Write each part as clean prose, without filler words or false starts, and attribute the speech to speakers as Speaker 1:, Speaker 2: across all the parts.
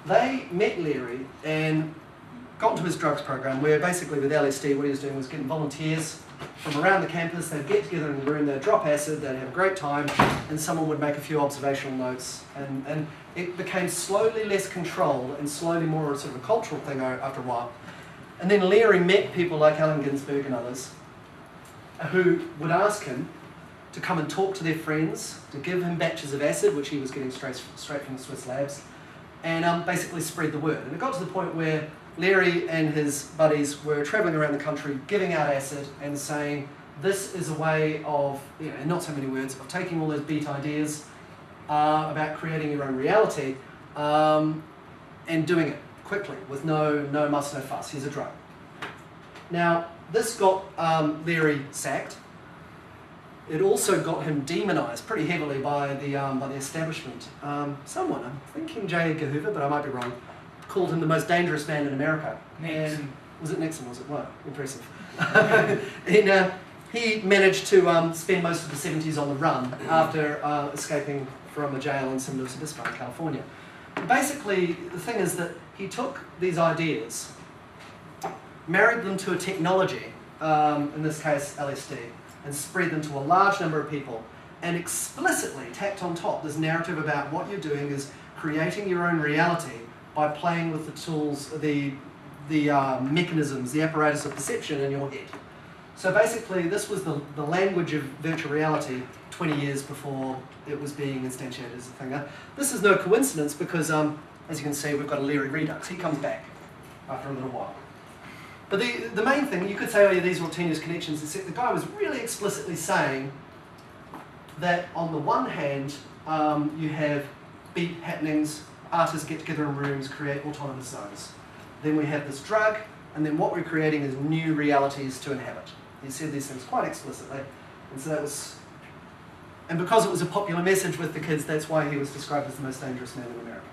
Speaker 1: they met Leary and got into his drugs program where basically with LSD what he was doing was getting volunteers from around the campus. They'd get together in a room, they'd drop acid, they'd have a great time, and someone would make a few observational notes, and it became slowly less controlled and slowly more sort of a cultural thing after a while. And then Leary met people like Allen Ginsberg and others who would ask him to come and talk to their friends, to give him batches of acid, which he was getting straight from the Swiss labs, and basically spread the word. And it got to the point where Leary and his buddies were travelling around the country giving out acid and saying, this is a way of, in not so many words, of taking all those beat ideas about creating your own reality and doing it quickly with no muss, no fuss. Here's a drug. Now, this got Leary sacked. It also got him demonised pretty heavily by the establishment. Someone, I'm thinking J. Edgar Hoover, but I might be wrong, called him the most dangerous man in America.
Speaker 2: Nixon.
Speaker 1: And was it Nixon? Was it? Wow, impressive. And, he managed to spend most of the 70s on the run after escaping from a jail in San Luis Obispo in California. Basically, the thing is that he took these ideas, married them to a technology, in this case LSD, and spread them to a large number of people, and explicitly tacked on top this narrative about what you're doing is creating your own reality by playing with the tools, the mechanisms, the apparatus of perception in your head. So basically, this was the language of virtual reality 20 years before it was being instantiated as a thing. This is no coincidence because, as you can see, we've got a Leary redux. He comes back after a little while. But the main thing, you could say, oh yeah, these are all tenuous connections, except the guy was really explicitly saying that on the one hand, you have beat happenings, artists get together in rooms, create autonomous zones. Then we have this drug, and then what we're creating is new realities to inhabit. He said these things quite explicitly, and so that was, and because it was a popular message with the kids, that's why he was described as the most dangerous man in America.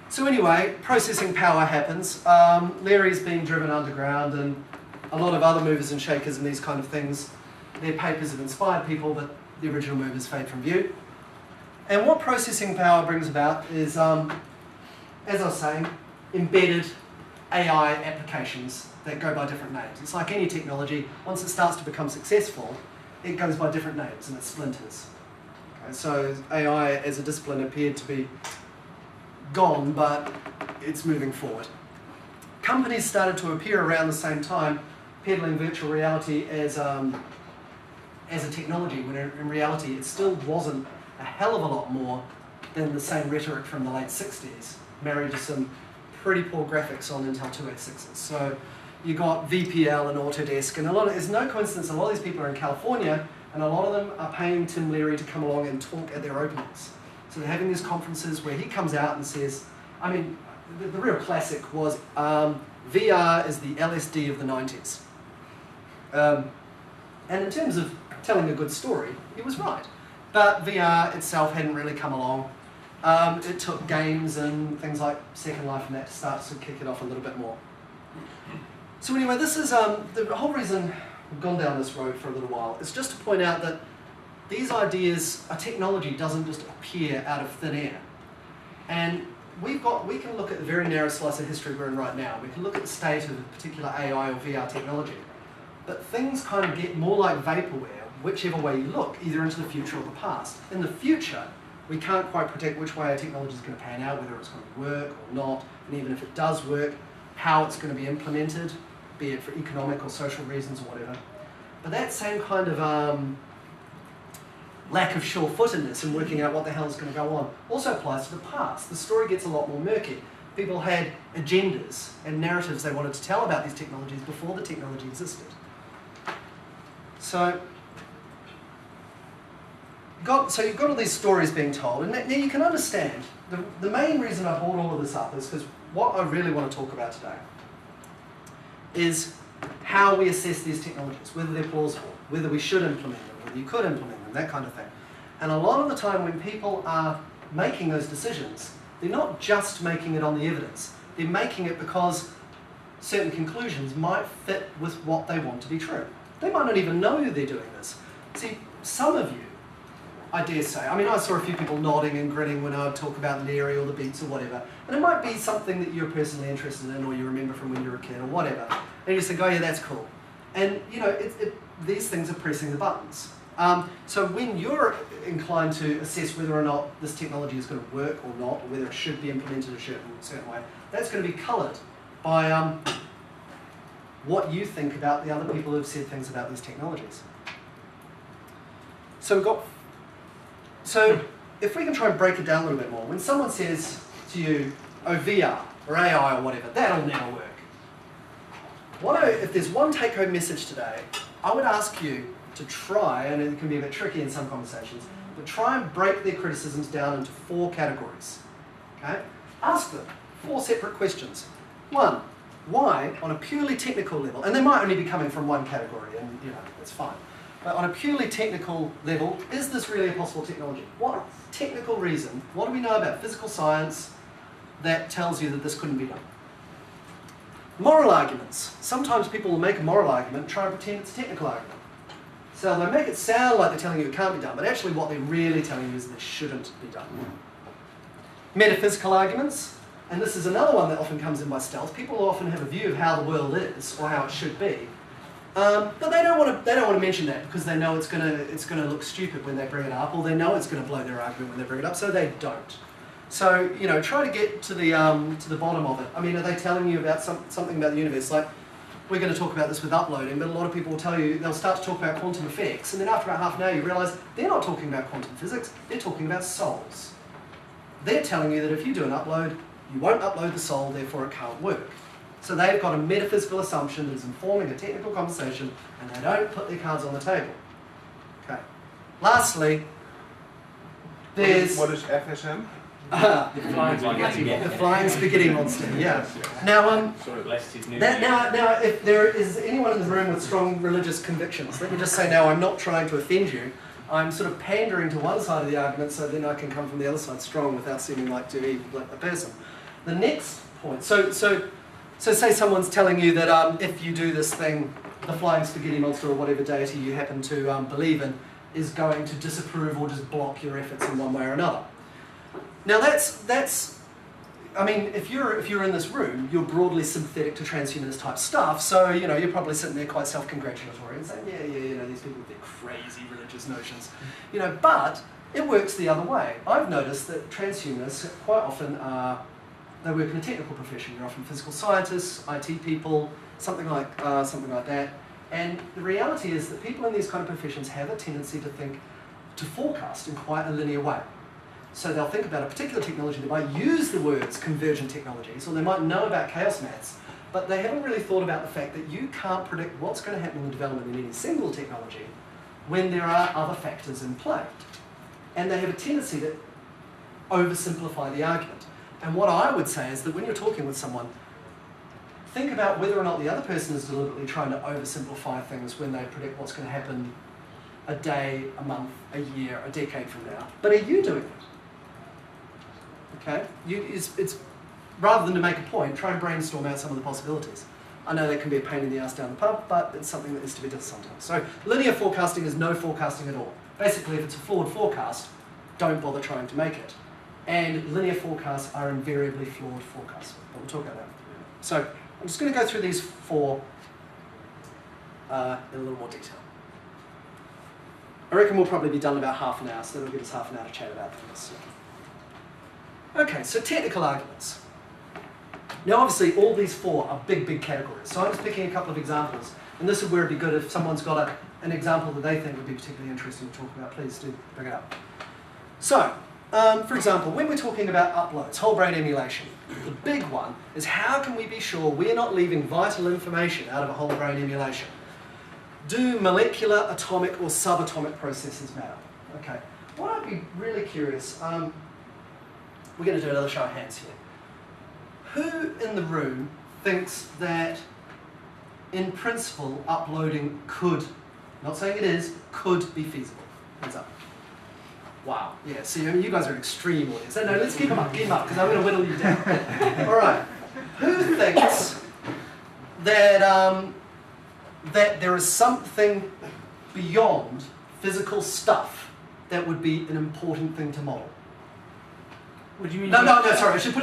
Speaker 1: So anyway, processing power happens. Leary's being driven underground, and a lot of other movers and shakers and these kind of things, their papers have inspired people, but the original movers fade from view. And what processing power brings about is, as I was saying, embedded AI applications that go by different names. It's like any technology, once it starts to become successful, it goes by different names and it splinters. Okay, so AI as a discipline appeared to be gone, but it's moving forward. Companies started to appear around the same time, peddling virtual reality as a technology, when in reality it still wasn't a hell of a lot more than the same rhetoric from the late 60s, married to some pretty poor graphics on Intel 286s. So you got VPL and Autodesk, and it's no coincidence a lot of these people are in California, and a lot of them are paying Tim Leary to come along and talk at their openings. So they're having these conferences where he comes out and says, I mean, the real classic was VR is the LSD of the 90s. And in terms of telling a good story, he was right. But VR itself hadn't really come along. It took games and things like Second Life and that to start to kick it off a little bit more. So anyway, this is the whole reason we've gone down this road for a little while. It's just to point out that these ideas, a technology doesn't just appear out of thin air. And we can look at the very narrow slice of history we're in right now. We can look at the state of a particular AI or VR technology. But things kind of get more like vaporware, whichever way you look, either into the future or the past. In the future, we can't quite predict which way our technology is going to pan out, whether it's going to work or not, and even if it does work, how it's going to be implemented, be it for economic or social reasons or whatever. But that same kind of lack of sure-footedness in working out what the hell is going to go on also applies to the past. The story gets a lot more murky. People had agendas and narratives they wanted to tell about these technologies before the technology existed. So you've got all these stories being told, and now you can understand, the main reason I brought all of this up is because what I really want to talk about today is how we assess these technologies, whether they're plausible, whether we should implement them, whether you could implement them, that kind of thing. And a lot of the time when people are making those decisions, they're not just making it on the evidence, they're making it because certain conclusions might fit with what they want to be true. They might not even know they're doing this. See, some of you I dare say. I mean, I saw a few people nodding and grinning when I would talk about Leary or the Beats or whatever. And it might be something that you're personally interested in or you remember from when you were a kid or whatever. And you just think, oh yeah, that's cool. And you know, these things are pressing the buttons. So when you're inclined to assess whether or not this technology is going to work or not, or whether it should be implemented a certain way, that's going to be coloured by what you think about the other people who have said things about these technologies. So if we can try and break it down a little bit more, when someone says to you, oh, VR or AI or whatever, that'll never work. If there's one take-home message today, I would ask you to try, and it can be a bit tricky in some conversations, but try and break their criticisms down into 4 categories. Okay? Ask them 4 separate questions. 1, why, on a purely technical level, and they might only be coming from one category, and you know, that's fine. But on a purely technical level, is this really a possible technology? What technical reason, what do we know about physical science that tells you that this couldn't be done? Moral arguments. Sometimes people will make a moral argument and try and pretend it's a technical argument. So they make it sound like they're telling you it can't be done, but actually what they're really telling you is that it shouldn't be done. Metaphysical arguments, and this is another one that often comes in by stealth. People often have a view of how the world is or how it should be, but they don't want to mention that because they know it's going to look stupid when they bring it up, or they know it's going to blow their argument when they bring it up, so they don't. So you know, try to get to the bottom of it. I mean, are they telling you about something about the universe? Like, we're going to talk about this with uploading, but a lot of people will tell you, they'll start to talk about quantum effects, and then after about half an hour you realise they're not talking about quantum physics, they're talking about souls. They're telling you that if you do an upload, you won't upload the soul, therefore it can't work. So they've got a metaphysical assumption that is informing a technical conversation, and they don't put their cards on the table. Okay. Lastly, there's...
Speaker 2: What is FSM?
Speaker 1: The flying spaghetti monster, yeah. Now, if there is anyone in the room with strong religious convictions, let me just say now, I'm not trying to offend you. I'm sort of pandering to one side of the argument so then I can come from the other side strong without seeming like to be like a person. The next point, so say someone's telling you that if you do this thing, the flying spaghetti monster or whatever deity you happen to believe in is going to disapprove or just block your efforts in one way or another. Now that's I mean, if you're in this room, you're broadly sympathetic to transhumanist type stuff, so you know, you're probably sitting there quite self-congratulatory and saying, yeah, you know, these people with their crazy religious notions. You know, but it works the other way. I've noticed that transhumanists quite often they work in a technical profession. They're often physical scientists, IT people, something like that. And the reality is that people in these kind of professions have a tendency to forecast in quite a linear way. So they'll think about a particular technology, they might use the words convergent technologies, or they might know about chaos maths, but they haven't really thought about the fact that you can't predict what's going to happen in the development in any single technology when there are other factors in play. And they have a tendency to oversimplify the argument. And what I would say is that when you're talking with someone, think about whether or not the other person is deliberately trying to oversimplify things when they predict what's going to happen a day, a month, a year, a decade from now. But are you doing it? Okay? It's rather than to make a point, try and brainstorm out some of the possibilities. I know that can be a pain in the ass down the pub, but it's something that is to be done sometimes. So linear forecasting is no forecasting at all. Basically, if it's a flawed forecast, don't bother trying to make it. And linear forecasts are invariably flawed forecasts. But we'll talk about that. So I'm just going to go through these 4 in a little more detail. I reckon we'll probably be done in about half an hour, so that'll give us half an hour to chat about things. Okay, so technical arguments. Now obviously all these 4 are big categories, so I'm just picking a couple of examples, and this is where it'd be good if someone's got an example that they think would be particularly interesting to talk about. Please do bring it up. So, for example, when we're talking about uploads, whole brain emulation, the big one is how can we be sure we're not leaving vital information out of a whole brain emulation? Do molecular, atomic, or subatomic processes matter? Okay, what I'd be really curious, we're going to do another show of hands here. Who in the room thinks that, in principle, uploading could, not saying it is, could be feasible? Hands up. Wow, yeah, see, I mean, you guys are an extreme audience. No, let's keep them up, because I'm going to whittle you down. All right, who thinks that, that there is something beyond physical stuff that would be an important thing to model.
Speaker 2: What do you mean?
Speaker 1: No, sorry, I should put